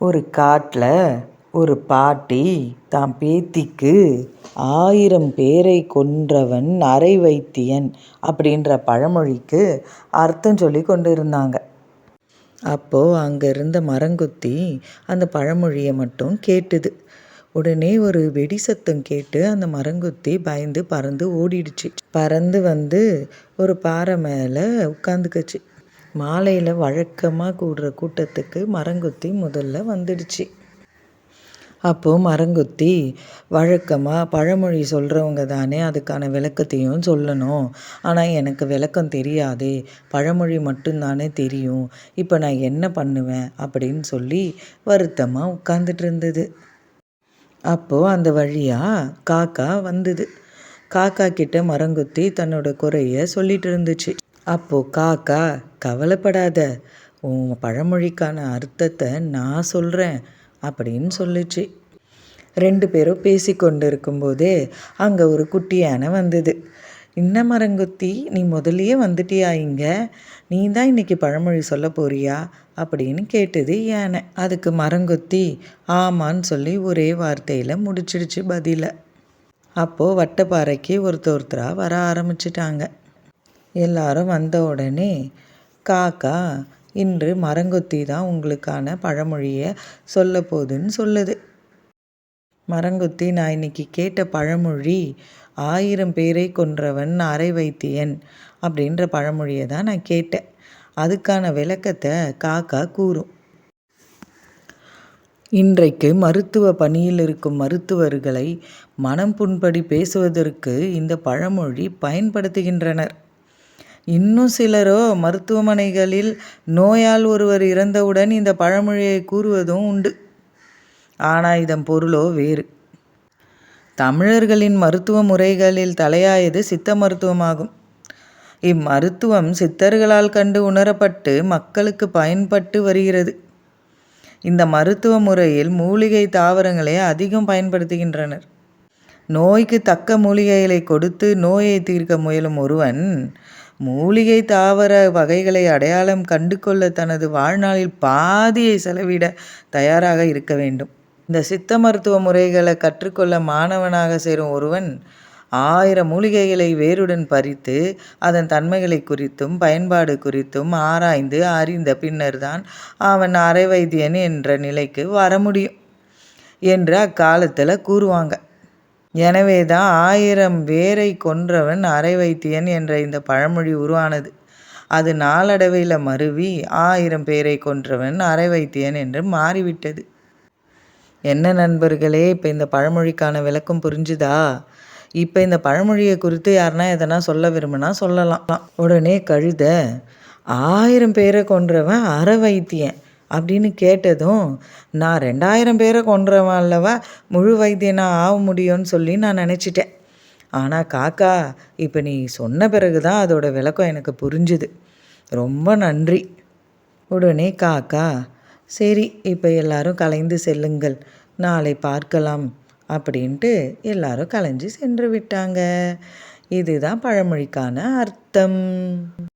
ஒரு காட்டில் ஒரு பாட்டி தான் பேத்திக்கு 1000 பேரை கொன்றவன் அரை வைத்தியன் அப்படின்ற பழமொழிக்கு அர்த்தம் சொல்லி கொண்டு இருந்தாங்க. அப்போது அங்கே இருந்த மரங்கொத்தி அந்த பழமொழியை மட்டும் கேட்டுது. உடனே ஒரு வெடி சத்தம் கேட்டு அந்த மரங்கொத்தி பயந்து பறந்து ஓடிடுச்சு. பறந்து வந்து ஒரு பாறை மேலே உட்காந்துக்குச்சு. மாலையில் வழக்கமாக கூடுற கூட்டத்துக்கு மரங்கொத்தி முதல்ல வந்துடுச்சு. அப்போது மரங்கொத்தி வழக்கமாக பழமொழி சொல்கிறவங்க தானே அதுக்கான விளக்கத்தையும் சொல்லணும், ஆனால் எனக்கு விளக்கம் தெரியாதே, பழமொழி மட்டும்தானே தெரியும், இப்போ நான் என்ன பண்ணுவேன் அப்படின்னு சொல்லி வருத்தமாக உட்காந்துட்டு இருந்தது. அப்போது அந்த வழியாக காக்கா வந்தது. காக்கா கிட்ட மரங்கொத்தி தன்னோட குறைய சொல்லிட்டு இருந்துச்சு. அப்போது காக்கா, கவலைப்படாத, உன் பழமொழிக்கான அர்த்தத்தை நான் சொல்கிறேன் அப்படின்னு சொல்லிச்சு. 2 பேரும் பேசி கொண்டு இருக்கும்போதே அங்கே ஒரு குட்டி யானை வந்தது. என்ன மரங்கொத்தி, நீ முதல்லையே வந்துட்டியா இங்கே? நீ தான் இன்னைக்கு பழமொழி சொல்ல போறியா அப்படின்னு கேட்டது யானை. அதுக்கு மரங்கொத்தி ஆமான்னு சொல்லி ஒரே வார்த்தையில் முடிச்சிடுச்சு பதிலை. அப்போது வட்டப்பாறைக்கு ஒருத்தராக வர ஆரம்பிச்சிட்டாங்க. எல்லாரும் வந்த உடனே காக்கா, இன்று மரங்கொத்தி தான் உங்களுக்கான பழமொழியை சொல்ல போகுதுன்னு சொல்லுது. மரங்கொத்தி, நான் இன்னைக்கு கேட்ட பழமொழி 1000 பேரை கொன்றவன் அரை வைத்தியன் அப்படின்ற பழமொழியை தான் நான் கேட்டேன். அதுக்கான விளக்கத்தை காக்கா கூறும். இன்றைக்கு மருத்துவ பணியில் இருக்கும் மருத்துவர்களை மனம் புண்படி பேசுவதற்கு இந்த பழமொழி பயன்படுத்துகின்றனர். இன்னும் சிலரோ மருத்துவமனைகளில் நோயால் ஒருவர் இறந்தவுடன் இந்த பழமொழியை கூறுவதும் உண்டு. ஆனால் இதன் பொருளோ வேறு. தமிழர்களின் மருத்துவ முறைகளில் தலையாயது சித்த மருத்துவமாகும். இம்மருத்துவம் சித்தர்களால் கண்டு உணரப்பட்டு மக்களுக்கு பயன்பட்டு வருகிறது. இந்த மருத்துவ முறையில் மூலிகை தாவரங்களை அதிகம் பயன்படுத்துகின்றனர். நோய்க்கு தக்க மூலிகைகளை கொடுத்து நோயை தீர்க்க முயலும் ஒருவன் மூலிகை தாவர வகைகளை அடையாளம் கண்டு கொள்ள தனது வாழ்நாளில் பாதியை செலவிட தயாராக இருக்க வேண்டும். இந்த சித்த மருத்துவ முறைகளை கற்றுக்கொள்ள மாணவனாக சேரும் ஒருவன் 1000 மூலிகைகளை வேருடன் பறித்து அதன் தன்மைகளை குறித்தும் பயன்பாடு குறித்தும் ஆராய்ந்து அறிந்த பின்னர் தான் அவன் அரை வைத்தியன் என்ற நிலைக்கு வர முடியும் என்று அக்காலத்தில் கூறுவாங்க. எனவே தான் 1000 பேரை கொன்றவன் அரை வைத்தியன் என்ற இந்த பழமொழி உருவானது. அது நாளடைவில் மருவி 1000 பேரை கொன்றவன் அரை வைத்தியன் என்று மாறிவிட்டது. என்ன நண்பர்களே, இப்போ இந்த பழமொழிக்கான விளக்கம் புரிஞ்சுதா? இப்போ இந்த பழமொழியை குறித்து யாருன்னா எதனா சொல்ல விரும்பினா சொல்லலாம். உடனே கழுத, 1000 பேரை கொன்றவன் அரை வைத்தியன் அப்படின்னு கேட்டதும், நான் 2000 பேரை கொன்றவன் அல்லவா முழு வைத்தியனாக ஆக முடியும்னு சொல்லி நான் நினச்சிட்டேன். ஆனால் காக்கா, இப்போ நீ சொன்ன பிறகு தான் அதோட விளக்கம் எனக்கு புரிஞ்சுது. ரொம்ப நன்றி. உடனே காக்கா, சரி, இப்போ எல்லாரும் கலைந்து செல்லுங்கள், நாளை பார்க்கலாம் அப்படின்ட்டு எல்லாரும் கலைஞ்சு சென்று விட்டாங்க. இதுதான் பழமொழிக்கான அர்த்தம்.